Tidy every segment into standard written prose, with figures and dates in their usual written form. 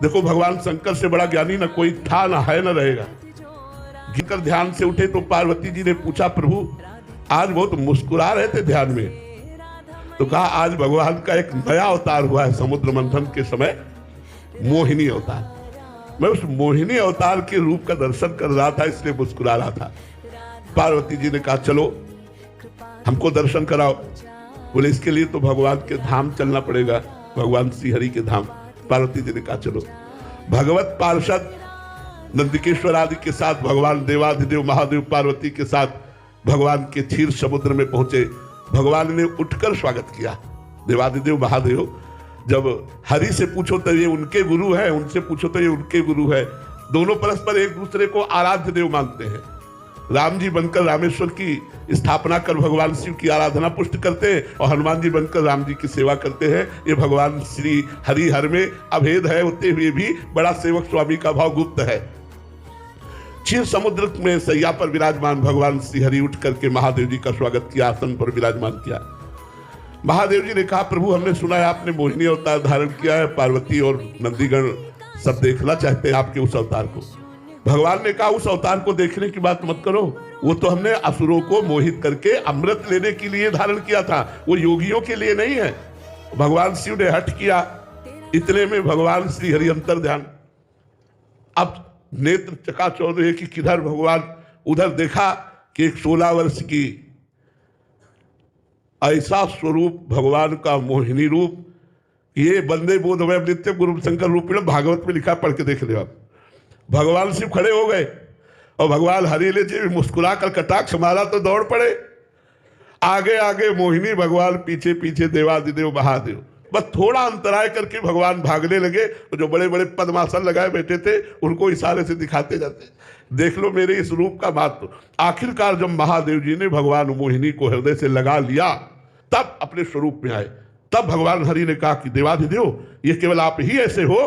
देखो भगवान शंकर से बड़ा ज्ञानी न कोई था, न है, न रहेगा। गिरकर ध्यान से उठे तो पार्वती जी ने पूछा, प्रभु आज बहुत मुस्कुरा रहे थे ध्यान में। तो कहा आज भगवान का एक नया अवतार हुआ है समुद्र मंथन के समय, मोहिनी अवतार। मैं उस मोहिनी अवतार के रूप का दर्शन कर रहा था, इसलिए मुस्कुरा रहा था। पार्वती जी ने कहा चलो हमको दर्शन कराओ। बोले इसके लिए तो भगवान के धाम चलना पड़ेगा, भगवान श्री हरि के धाम। पार्वती जी ने कहा चलो। भगवत पार्षद नंदिकेश्वर आदि के साथ भगवान देवाधिदेव महादेव पार्वती के साथ भगवान के क्षीर समुद्र में पहुंचे। भगवान ने उठकर स्वागत किया। देवाधिदेव महादेव जब हरि से पूछो तो ये उनके गुरु है, उनसे पूछो तो ये उनके गुरु है। दोनों परस्पर एक दूसरे को आराध्य देव मानते हैं। राम जी बनकर रामेश्वर की स्थापना कर भगवान शिव की आराधना पुष्ट करते हैं और हनुमान जी बनकर राम जी की सेवा करते हैं। ये भगवान श्री हरि हर में अभेद है, होते हुए भी बड़ा सेवक स्वामी का भाव गुप्त है। क्षीर समुद्र में सैया पर विराजमान भगवान श्री हरि उठ करके महादेव जी का स्वागत किया, आसन पर विराजमान किया। महादेव जी ने कहा प्रभु हमने सुना है आपने मोहिनी अवतार धारण किया है, पार्वती और नंदीगण सब देखना चाहते हैं आपके उस अवतार को। भगवान ने कहा उस अवतार को देखने की बात मत करो, वो तो हमने असुरों को मोहित करके अमृत लेने के लिए धारण किया था, वो योगियों के लिए नहीं है। भगवान शिव ने हट किया। इतने में भगवान श्री हरि अंतर ध्यान, अब नेत्र चकाचौंध रहे कि किधर भगवान, उधर देखा कि एक 16 वर्ष की ऐसा स्वरूप भगवान का मोहिनी रूप, ये बंदे बोधमय नित्य गुरु शंकर रूपिण भागवत में लिखा, पढ़ के देख ले आप। भगवान शिव खड़े हो गए और भगवान हरिले जी मुस्कुरा कर कटाक्ष मारा तो दौड़ पड़े। आगे आगे मोहिनी भगवान, पीछे पीछे देवाधिदेव महादेव। बस थोड़ा अंतराय करके भगवान भागने लगे, तो जो बड़े बड़े पद्मासन लगाए बैठे थे उनको इशारे से दिखाते जाते, देख लो मेरे इस रूप का महत्व। आखिरकार जब महादेव जी ने भगवान मोहिनी को हृदय से लगा लिया, तब अपने स्वरूप में आए। तब भगवान हरि ने कहा कि देवाधिदेव ये केवल आप ही ऐसे हो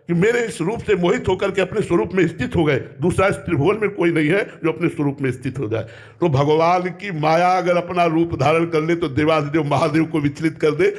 कि मेरे इस रूप से मोहित होकर के अपने स्वरूप में स्थित हो गए। दूसरा इस त्रिभुवन में कोई नहीं है जो अपने स्वरूप में स्थित हो जाए। तो भगवान की माया अगर अपना रूप धारण कर ले तो देवाधिदेव महादेव को विचलित कर दे,